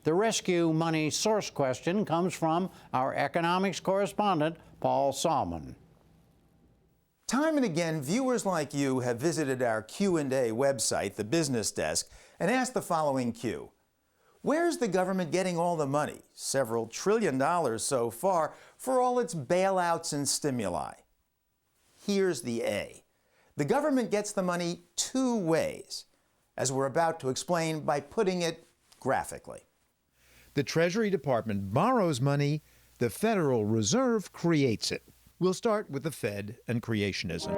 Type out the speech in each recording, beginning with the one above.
The rescue money source question comes from our economics correspondent, Paul Solman. Time and again, viewers like you have visited our Q&A website, the Business Desk, and asked the following Q. Where's the government getting all the money, several $1 trillion so far, for all its bailouts and stimuli? Here's the A. The government gets the money two ways, as we're about to explain by putting it graphically. The Treasury Department borrows money, the Federal Reserve creates it. We'll start with the Fed and creationism,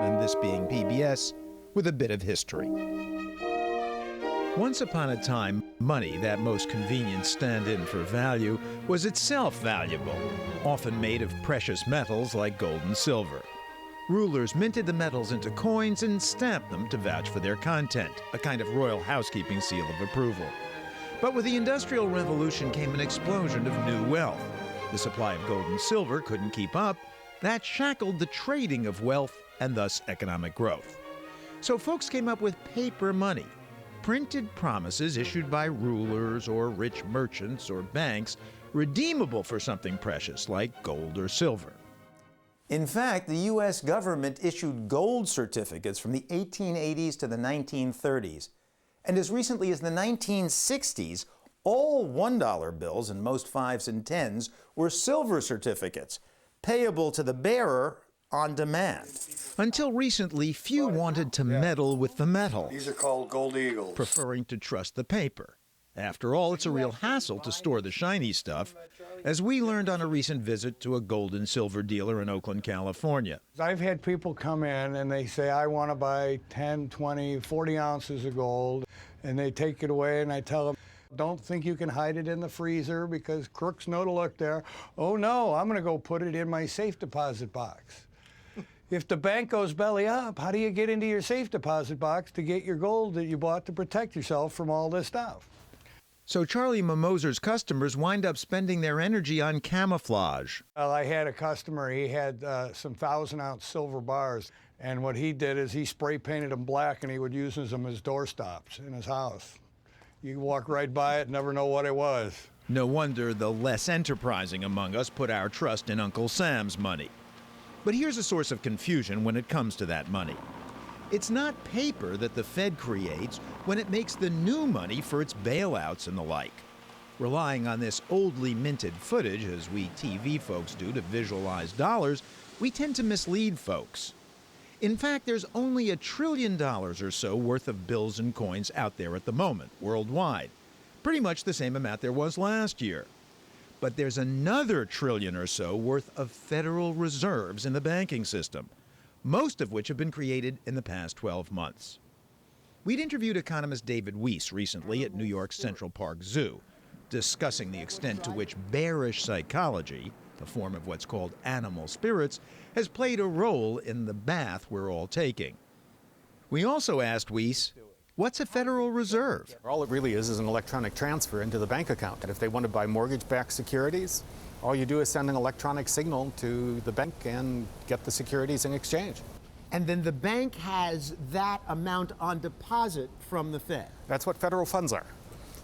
and this being PBS, with a bit of history. Once upon a time, money, that most convenient stand-in for value, was itself valuable, often made of precious metals like gold and silver. Rulers minted the metals into coins and stamped them to vouch for their content, a kind of royal housekeeping seal of approval. But with the Industrial Revolution came an explosion of new wealth. The supply of gold and silver couldn't keep up. That shackled the trading of wealth and thus economic growth. So folks came up with paper money, printed promises issued by rulers or rich merchants or banks, redeemable for something precious like gold or silver. In fact, the U.S. government issued gold certificates from the 1880s to the 1930s. And as recently as the 1960s, all $1 bills and most 5s and 10s were silver certificates, payable to the bearer on demand. Until recently, few wanted to meddle with the metal. These are called gold eagles. Preferring to trust the paper. After all, it's a real hassle to store the shiny stuff, as we learned on a recent visit to a gold and silver dealer in Oakland, California. I've had people come in and they say, I want to buy 10, 20, 40 ounces of gold, and they take it away, and I tell them, don't think you can hide it in the freezer because crooks know to look there. Oh no, I'm going to go put it in my safe deposit box. If the bank goes belly up, how do you get into your safe deposit box to get your gold that you bought to protect yourself from all this stuff? So Charlie Mimoser's customers wind up spending their energy on camouflage. Well, I had a customer, he had some 1,000-ounce silver bars, and what he did is he spray painted them black and he would use them as doorstops in his house. You walk right by it, never know what it was. No wonder the less enterprising among us put our trust in Uncle Sam's money. But here's a source of confusion when it comes to that money. It's not paper that the Fed creates when it makes the new money for its bailouts and the like. Relying on this oldly minted footage, as we TV folks do to visualize dollars, we tend to mislead folks. In fact, there's only $1 trillion or so worth of bills and coins out there at the moment, worldwide. Pretty much the same amount there was last year. But there's another $1 trillion or so worth of Federal Reserves in the banking system, most of which have been created in the past 12 months. We'd interviewed economist David Weiss recently at New York's Central Park Zoo, discussing the extent to which bearish psychology, a form of what's called animal spirits, has played a role in the bath we're all taking. We also asked Weiss, what's a Federal Reserve? All it really is an electronic transfer into the bank account. And if they want to buy mortgage-backed securities, all you do is send an electronic signal to the bank and get the securities in exchange. And then the bank has that amount on deposit from the Fed. That's what federal funds are.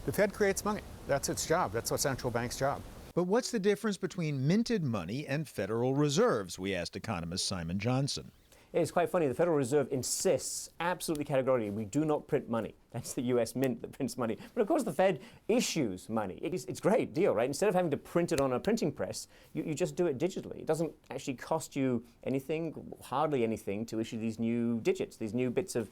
The Fed creates money. That's its job. That's a central bank's job. But what's the difference between minted money and Federal Reserves, we asked economist Simon Johnson. It's quite funny. The Federal Reserve insists absolutely categorically we do not print money. That's the U.S. Mint that prints money. But of course the Fed issues money. It's a great deal, right? Instead of having to print it on a printing press, you just do it digitally. It doesn't actually cost you anything, hardly anything, to issue these new digits, these new bits of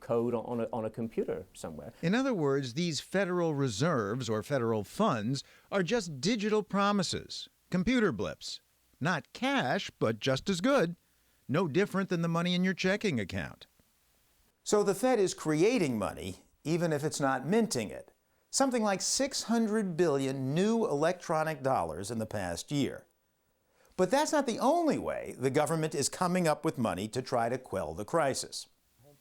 code on a computer somewhere. In other words, these Federal Reserves or federal funds are just digital promises, computer blips. Not cash, but just as good. No different than the money in your checking account. So the Fed is creating money, even if it's not minting it. Something like 600 billion new electronic dollars in the past year. But that's not the only way the government is coming up with money to try to quell the crisis.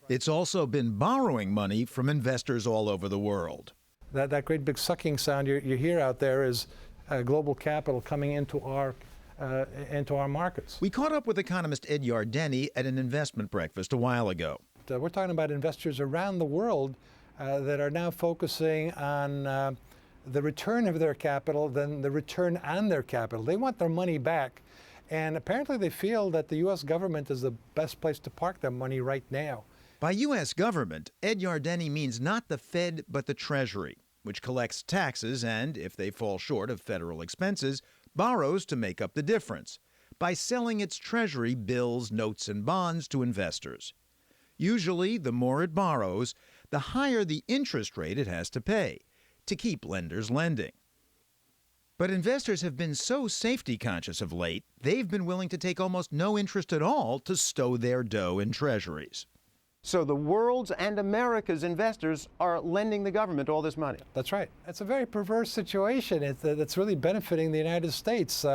It's also been borrowing money from investors all over the world. That great big sucking sound you hear out there is global capital coming into our markets. We caught up with economist Ed Yardeni at an investment breakfast a while ago. We're talking about investors around the world that are now focusing on the return of their capital than the return on their capital. They want their money back. And apparently they feel that the U.S. government is the best place to park their money right now. By U.S. government, Ed Yardeni means not the Fed, but the Treasury, which collects taxes and, if they fall short of federal expenses, borrows to make up the difference by selling its Treasury bills, notes, and bonds to investors. Usually, the more it borrows, the higher the interest rate it has to pay to keep lenders lending. But investors have been so safety conscious of late, they've been willing to take almost no interest at all to stow their dough in treasuries. So the world's and America's investors are lending the government all this money. That's right. It's a very perverse situation. It's really benefiting the United States.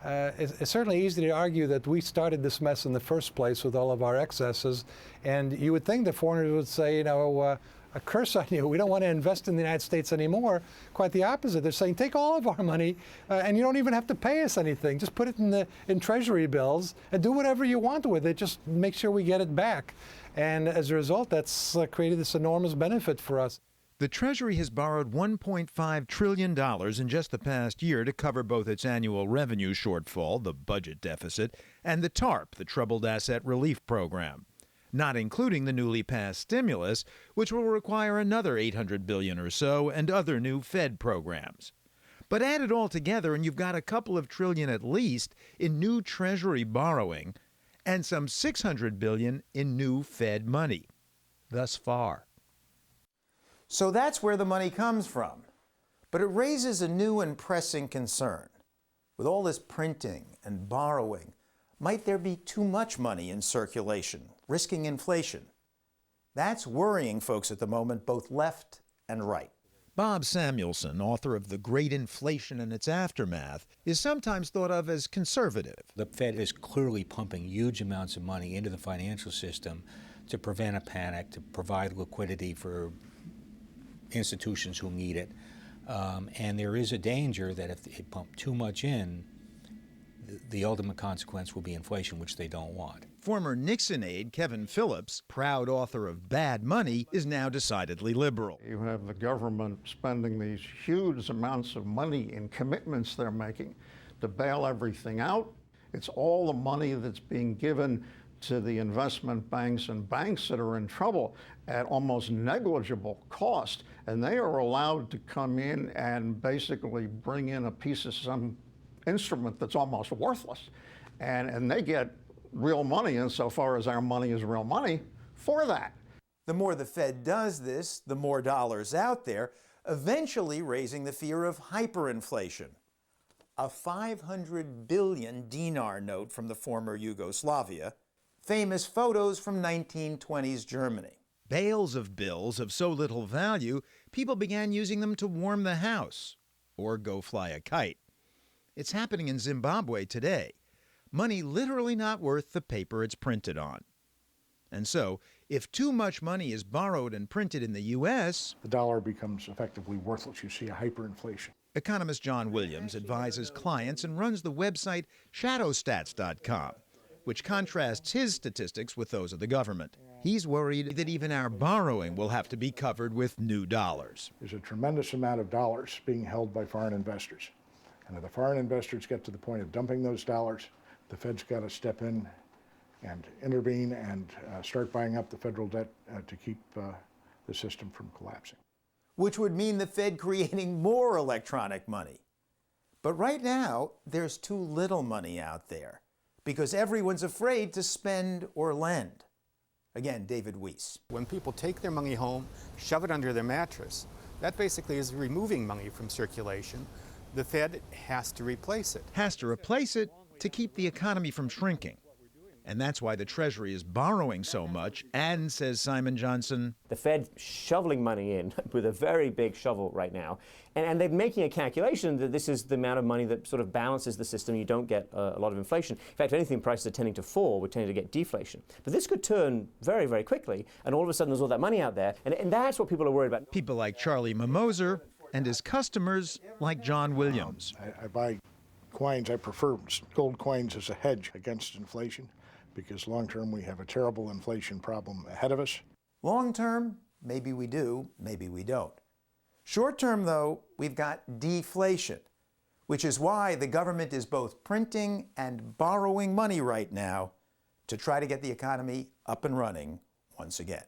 It's certainly easy to argue that we started this mess in the first place with all of our excesses. And you would think the foreigners would say, you know, a curse on you. We don't want to invest in the United States anymore. Quite the opposite. They're saying, take all of our money, and you don't even have to pay us anything. Just put it in Treasury bills and do whatever you want with it. Just make sure we get it back. And as a result, that's created this enormous benefit for us. The Treasury has borrowed $1.5 trillion in just the past year to cover both its annual revenue shortfall, the budget deficit, and the TARP, the Troubled Asset Relief Program, not including the newly passed stimulus, which will require another $800 billion or so, and other new Fed programs. But add it all together, and you've got a couple of trillion at least in new Treasury borrowing, and some $600 billion in new Fed money, thus far. So that's where the money comes from. But it raises a new and pressing concern. With all this printing and borrowing, might there be too much money in circulation, risking inflation? That's worrying folks at the moment, both left and right. Bob Samuelson, author of The Great Inflation and Its Aftermath, is sometimes thought of as conservative. The Fed is clearly pumping huge amounts of money into the financial system to prevent a panic, to provide liquidity for institutions who need it. And there is a danger that if they pump too much in, the ultimate consequence will be inflation, which they don't want. Former Nixon aide Kevin Phillips, proud author of Bad Money, is now decidedly liberal. You have the government spending these huge amounts of money in commitments they're making to bail everything out. It's all the money that's being given to the investment banks and banks that are in trouble at almost negligible cost. And they are allowed to come in and basically bring in a piece of some instrument that's almost worthless. And they get real money insofar as our money is real money for that. The more the Fed does this, the more dollars out there, eventually raising the fear of hyperinflation. A 500 billion dinar note from the former Yugoslavia, famous photos from 1920s Germany. Bales of bills of so little value, people began using them to warm the house or go fly a kite. It's happening in Zimbabwe today. Money literally not worth the paper it's printed on. And so, if too much money is borrowed and printed in the U.S., the dollar becomes effectively worthless. You see a hyperinflation. Economist John Williams advises clients and runs the website shadowstats.com, which contrasts his statistics with those of the government. He's worried that even our borrowing will have to be covered with new dollars. There's a tremendous amount of dollars being held by foreign investors. And if the foreign investors get to the point of dumping those dollars, the Fed's got to step in and intervene and start buying up the federal debt to keep the system from collapsing. Which would mean the Fed creating more electronic money. But right now, there's too little money out there because everyone's afraid to spend or lend. Again, David Weiss. When people take their money home, shove it under their mattress, that basically is removing money from circulation. The Fed has to replace it. Has to replace it to keep the economy from shrinking. And that's why the Treasury is borrowing so much and, says Simon Johnson, the Fed shoveling money in with a very big shovel right now. And they're making a calculation that this is the amount of money that sort of balances the system. You don't get a lot of inflation. In fact, if anything, prices are tending to fall. We're tending to get deflation. But this could turn very, very quickly. And all of a sudden, there's all that money out there. And that's what people are worried about. People like Charlie Mimoser and his customers like John Williams. I buy coins. I prefer gold coins as a hedge against inflation, because long-term we have a terrible inflation problem ahead of us. Long-term, maybe we do, maybe we don't. Short term, though, we've got deflation, which is why the government is both printing and borrowing money right now to try to get the economy up and running once again.